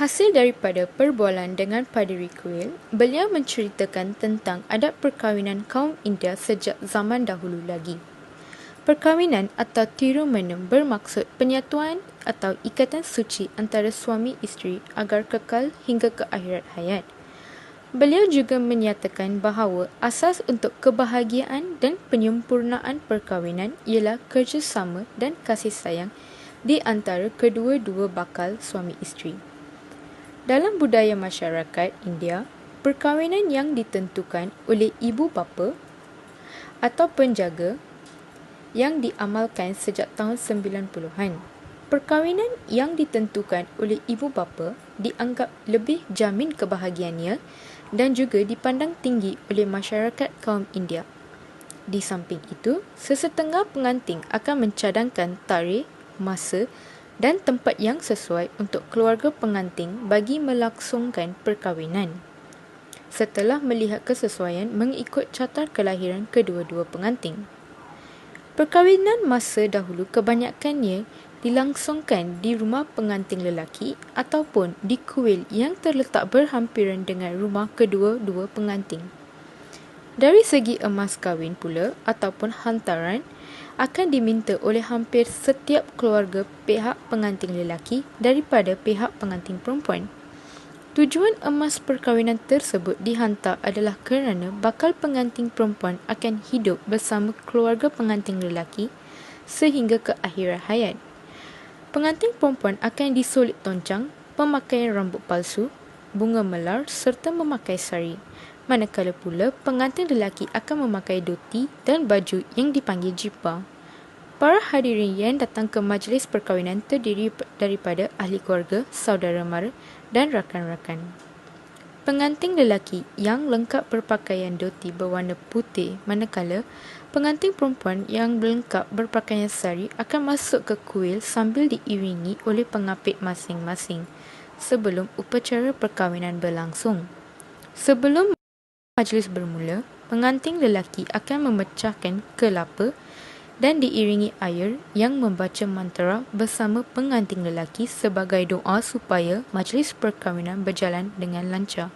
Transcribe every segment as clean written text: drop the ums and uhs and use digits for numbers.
Hasil daripada perbualan dengan Paderi Kuil, beliau menceritakan tentang adat perkahwinan kaum India sejak zaman dahulu lagi. Perkahwinan atau tiru-menum bermaksud penyatuan atau ikatan suci antara suami isteri agar kekal hingga ke akhirat hayat. Beliau juga menyatakan bahawa asas untuk kebahagiaan dan penyempurnaan perkahwinan ialah kerjasama dan kasih sayang di antara kedua-dua bakal suami isteri. Dalam budaya masyarakat India, perkahwinan yang ditentukan oleh ibu bapa atau penjaga yang diamalkan sejak tahun 90-an. Perkahwinan yang ditentukan oleh ibu bapa dianggap lebih jamin kebahagiaannya dan juga dipandang tinggi oleh masyarakat kaum India. Di samping itu, sesetengah pengantin akan mencadangkan tarikh, masa dan tempat yang sesuai untuk keluarga pengantin bagi melangsungkan perkahwinan. Setelah melihat kesesuaian mengikut carta kelahiran kedua-dua pengantin. Perkahwinan masa dahulu kebanyakannya dilangsungkan di rumah pengantin lelaki ataupun di kuil yang terletak berhampiran dengan rumah kedua-dua pengantin. Dari segi emas kahwin pula ataupun hantaran akan diminta oleh hampir setiap keluarga pihak pengantin lelaki daripada pihak pengantin perempuan. Tujuan emas perkahwinan tersebut dihantar adalah kerana bakal pengantin perempuan akan hidup bersama keluarga pengantin lelaki sehingga ke akhirat hayat. Pengantin perempuan akan disulit toncang, pemakaian rambut palsu, bunga melar serta memakai sari. Manakala pula pengantin lelaki akan memakai dhoti dan baju yang dipanggil jibba. Para hadirin yang datang ke majlis perkahwinan terdiri daripada ahli keluarga, saudara mara dan rakan-rakan. Pengantin lelaki yang lengkap berpakaian dhoti berwarna putih, manakala pengantin perempuan yang lengkap berpakaian sari akan masuk ke kuil sambil diiringi oleh pengapit masing-masing sebelum upacara perkahwinan berlangsung. Sebelum majlis bermula, pengantin lelaki akan memecahkan kelapa dan diiringi air yang membaca mantra bersama pengantin lelaki sebagai doa supaya majlis perkahwinan berjalan dengan lancar.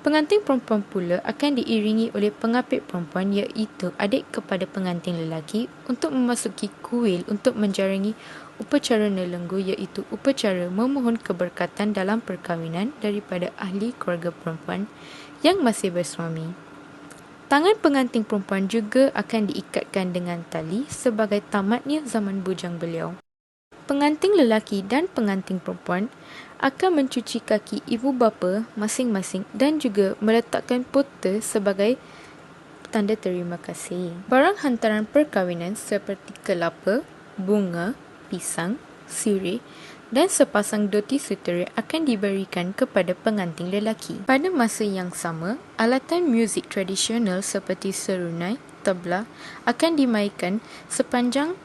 Pengantin perempuan pula akan diiringi oleh pengapit perempuan iaitu adik kepada pengantin lelaki untuk memasuki kuil untuk menjalangi upacara nelenggu iaitu upacara memohon keberkatan dalam perkahwinan daripada ahli keluarga perempuan yang masih bersuami. Tangan pengantin perempuan juga akan diikatkan dengan tali sebagai tamatnya zaman bujang beliau. Pengantin lelaki dan pengantin perempuan akan mencuci kaki ibu bapa masing-masing dan juga meletakkan pota sebagai tanda terima kasih. Barang hantaran perkahwinan seperti kelapa, bunga, pisang, sirih dan sepasang dhoti sutera akan diberikan kepada pengantin lelaki. Pada masa yang sama, alatan muzik tradisional seperti serunai, tabla akan dimainkan sepanjang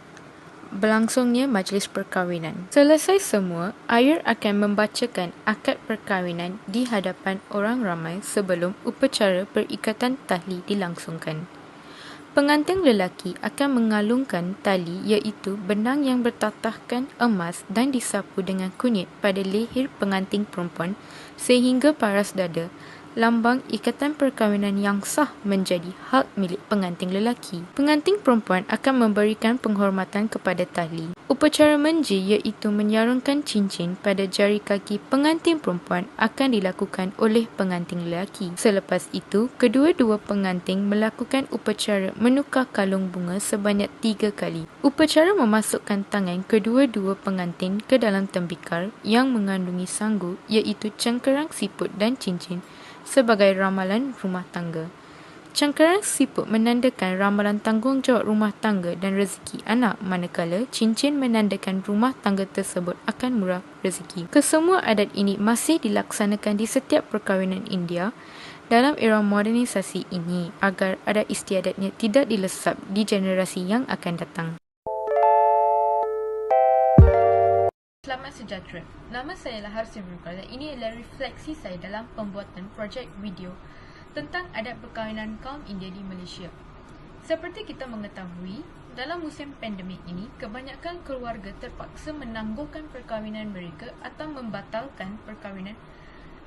berlangsungnya majlis perkahwinan. Selesai semua, ayah akan membacakan akad perkahwinan di hadapan orang ramai sebelum upacara perikatan tali dilangsungkan. Pengantin lelaki akan mengalungkan tali iaitu benang yang bertatahkan emas dan disapu dengan kunyit pada leher pengantin perempuan sehingga paras dada. Lambang ikatan perkahwinan yang sah menjadi hak milik pengantin lelaki. Pengantin perempuan akan memberikan penghormatan kepada tali. Upacara menji iaitu menyarungkan cincin pada jari kaki pengantin perempuan akan dilakukan oleh pengantin lelaki. Selepas itu, kedua-dua pengantin melakukan upacara menukar kalung bunga sebanyak 3 kali. Upacara memasukkan tangan kedua-dua pengantin ke dalam tembikar yang mengandungi sanggu iaitu cengkerang siput dan cincin sebagai ramalan rumah tangga. Cengkerang siput menandakan ramalan tanggungjawab rumah tangga dan rezeki anak, manakala cincin menandakan rumah tangga tersebut akan murah rezeki. Kesemua adat ini masih dilaksanakan di setiap perkahwinan India dalam era modernisasi ini agar adat istiadatnya tidak dilesap di generasi yang akan datang. Selamat sejahtera. Nama saya Lahar Simrukal dan ini adalah refleksi saya dalam pembuatan projek video tentang adat perkahwinan kaum India di Malaysia. Seperti kita mengetahui, dalam musim pandemik ini, kebanyakan keluarga terpaksa menangguhkan perkahwinan mereka atau membatalkan perkahwinan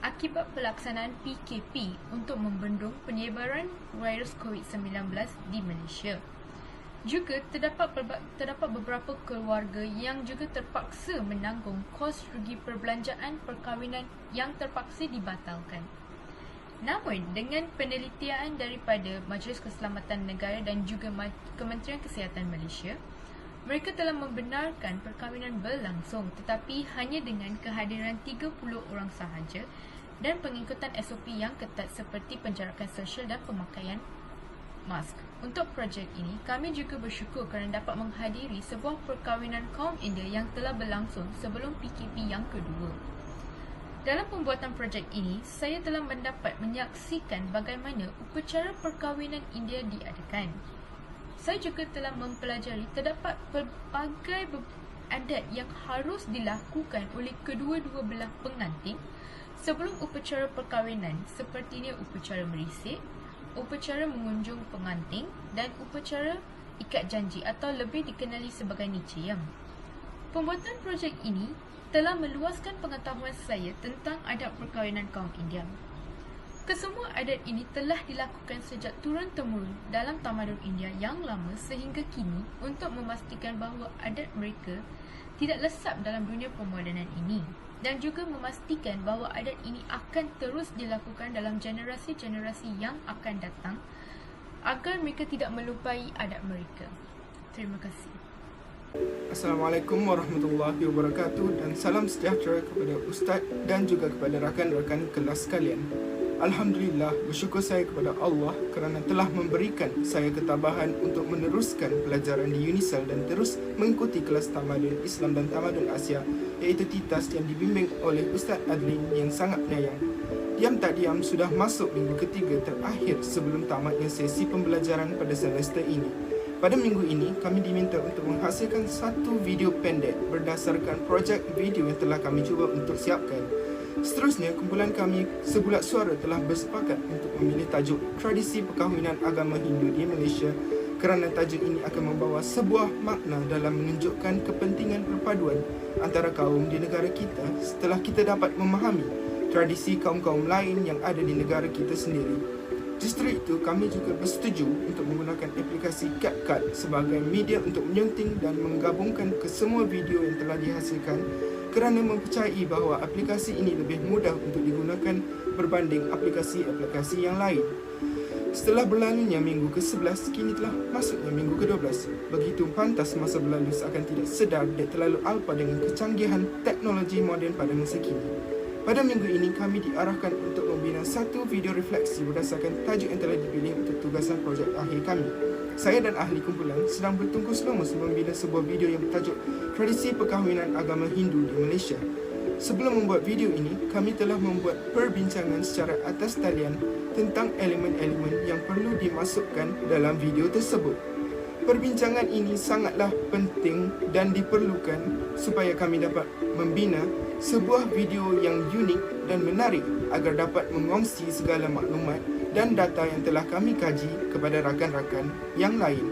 akibat pelaksanaan PKP untuk membendung penyebaran virus COVID-19 di Malaysia. Juga terdapat beberapa keluarga yang juga terpaksa menanggung kos rugi perbelanjaan perkahwinan yang terpaksa dibatalkan. Namun, dengan penelitian daripada Majlis Keselamatan Negara dan juga Kementerian Kesihatan Malaysia, mereka telah membenarkan perkahwinan berlangsung tetapi hanya dengan kehadiran 30 orang sahaja dan pengikutan SOP yang ketat seperti penjarakan sosial dan pemakaian mask. Untuk projek ini, kami juga bersyukur kerana dapat menghadiri sebuah perkahwinan kaum India yang telah berlangsung sebelum PKP yang kedua. Dalam pembuatan projek ini, saya telah menyaksikan bagaimana upacara perkahwinan India diadakan. Saya juga telah mempelajari terdapat pelbagai adat yang harus dilakukan oleh kedua-dua belah pengantin sebelum upacara perkahwinan, sepertinya upacara merisik, upacara mengunjung pengantin dan upacara ikat janji atau lebih dikenali sebagai nicayam. Pembuatan projek ini telah meluaskan pengetahuan saya tentang adat perkahwinan kaum India. Kesemua adat ini telah dilakukan sejak turun-temurun dalam tamadun India yang lama sehingga kini untuk memastikan bahawa adat mereka tidak lesap dalam dunia pemodenan ini dan juga memastikan bahawa adat ini akan terus dilakukan dalam generasi-generasi yang akan datang agar mereka tidak melupai adat mereka. Terima kasih. Assalamualaikum warahmatullahi wabarakatuh dan salam sejahtera kepada Ustaz dan juga kepada rakan-rakan kelas kalian. Alhamdulillah, bersyukur saya kepada Allah kerana telah memberikan saya ketabahan untuk meneruskan pelajaran di Unisal dan terus mengikuti kelas tamadun Islam dan tamadun Asia, iaitu TITAS yang dibimbing oleh Ustaz Adlin yang sangat penyayang. Diam tak diam sudah masuk minggu ketiga terakhir sebelum tamatnya sesi pembelajaran pada semester ini. Pada minggu ini, kami diminta untuk menghasilkan satu video pendek berdasarkan projek video yang telah kami cuba untuk siapkan. Seterusnya, kumpulan kami Sebulat Suara telah bersepakat untuk memilih tajuk Tradisi Perkahwinan Agama Hindu di Malaysia kerana tajuk ini akan membawa sebuah makna dalam menunjukkan kepentingan perpaduan antara kaum di negara kita setelah kita dapat memahami tradisi kaum-kaum lain yang ada di negara kita sendiri. Justru itu, kami juga bersetuju untuk menggunakan aplikasi CapCut sebagai media untuk menyunting dan menggabungkan kesemua video yang telah dihasilkan kerana mempercayai bahawa aplikasi ini lebih mudah untuk digunakan berbanding aplikasi-aplikasi yang lain. Setelah berlalunya minggu ke-11, kini telah masuknya minggu ke-12. Begitu pantas masa berlalu seakan tidak sedar dan terlalu alpa dengan kecanggihan teknologi moden pada masa kini. Pada minggu ini, kami diarahkan untuk membina satu video refleksi berdasarkan tajuk yang telah dipilih untuk tugasan projek akhir kami. Saya dan ahli kumpulan sedang bertungkus lumus membina sebuah video yang bertajuk Tradisi Perkahwinan Agama Hindu di Malaysia. Sebelum membuat video ini, kami telah membuat perbincangan secara atas talian tentang elemen-elemen yang perlu dimasukkan dalam video tersebut. Perbincangan ini sangatlah penting dan diperlukan supaya kami dapat membina sebuah video yang unik dan menarik agar dapat mengongsi segala maklumat dan data yang telah kami kaji kepada rakan-rakan yang lain.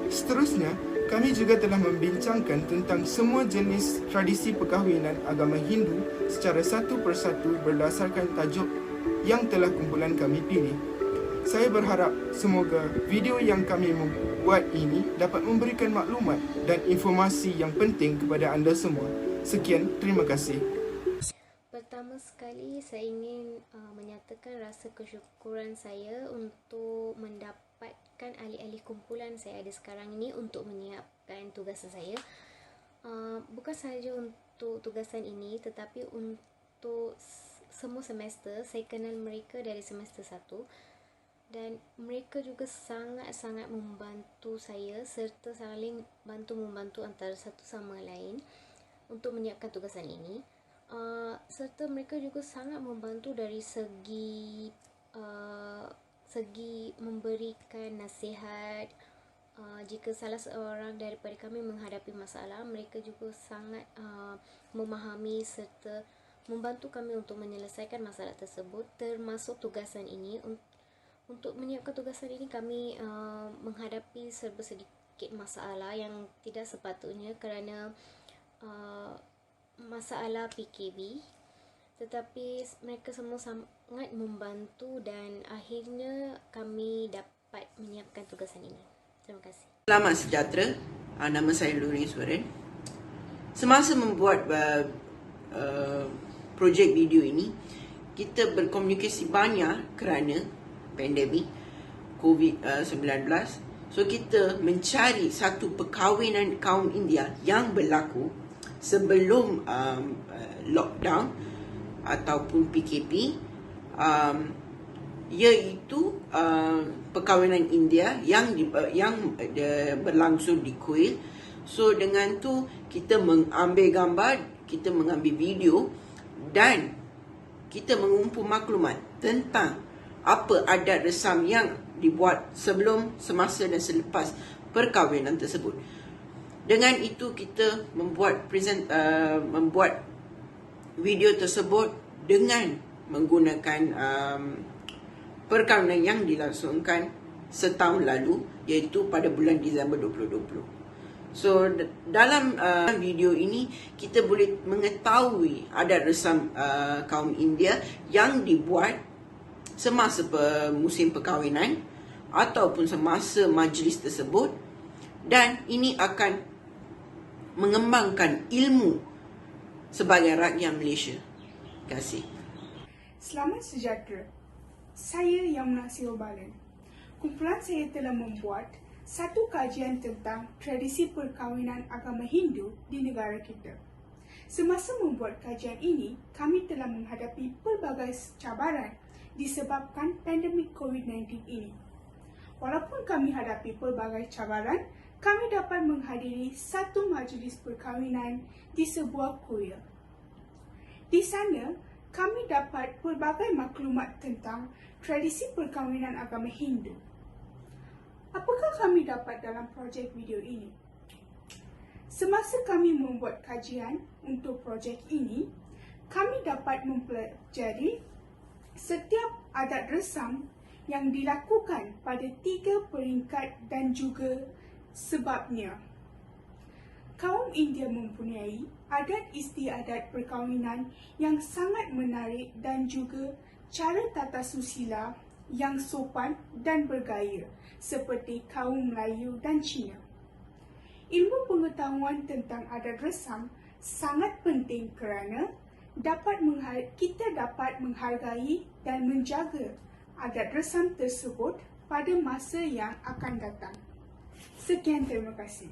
Seterusnya, kami juga telah membincangkan tentang semua jenis tradisi perkahwinan agama Hindu secara satu persatu berdasarkan tajuk yang telah kumpulan kami pilih. Saya berharap semoga video yang kami membuat ini dapat memberikan maklumat dan informasi yang penting kepada anda semua. Sekian, terima kasih. Pertama sekali, saya ingin menyatakan rasa kesyukuran saya untuk mendapatkan ahli-ahli kumpulan saya ada sekarang ini untuk menyiapkan tugasan saya. Bukan sahaja untuk tugasan ini, tetapi untuk semua semester. Saya kenal mereka dari semester 1 dan mereka juga sangat-sangat membantu saya serta saling bantu-membantu antara satu sama lain untuk menyiapkan tugasan ini. Serta mereka juga sangat membantu dari segi segi memberikan nasihat. Jika salah seorang daripada kami menghadapi masalah, mereka juga sangat memahami serta membantu kami untuk menyelesaikan masalah tersebut, termasuk tugasan ini. Untuk menyiapkan tugasan ini, kami menghadapi serba sedikit masalah yang tidak sepatutnya kerana masalah PKP, tetapi mereka semua sangat membantu dan akhirnya kami dapat menyiapkan tugasan ini. Terima kasih. Selamat sejahtera. Nama saya Luri Iswaran. Semasa membuat projek video ini, kita berkomunikasi banyak kerana pandemik COVID-19. So kita mencari satu perkahwinan kaum India yang berlaku sebelum lockdown ataupun PKP, iaitu perkahwinan India yang berlangsung di Kuil. So dengan tu kita mengambil gambar, kita mengambil video dan kita mengumpul maklumat tentang apa adat resam yang dibuat sebelum, semasa dan selepas perkahwinan tersebut. Dengan itu kita membuat video tersebut dengan menggunakan perkahwinan yang dilangsungkan setahun lalu, iaitu pada bulan Disember 2020. So dalam video ini kita boleh mengetahui adat resam kaum India yang dibuat semasa musim perkahwinan ataupun semasa majlis tersebut, dan ini akan mengembangkan ilmu sebagai rakyat Malaysia. Terima kasih. Selamat sejahtera. Saya Yamna Silbalan. Kumpulan saya telah membuat satu kajian tentang tradisi perkahwinan agama Hindu di negara kita. Semasa membuat kajian ini, kami telah menghadapi pelbagai cabaran disebabkan pandemik COVID-19 ini. Walaupun kami hadapi pelbagai cabaran, kami dapat menghadiri satu majlis perkahwinan di sebuah kuil. Di sana, kami dapat pelbagai maklumat tentang tradisi perkahwinan agama Hindu. Apakah kami dapat dalam projek video ini? Semasa kami membuat kajian untuk projek ini, kami dapat mempelajari setiap adat resam yang dilakukan pada 3 peringkat dan juga sebabnya. Kaum India mempunyai adat istiadat perkahwinan yang sangat menarik dan juga cara tata susila yang sopan dan bergaya seperti kaum Melayu dan Cina. Ilmu pengetahuan tentang adat resam sangat penting kerana kita dapat menghargai dan menjaga adat resam tersebut pada masa yang akan datang. Sekian, terima kasih.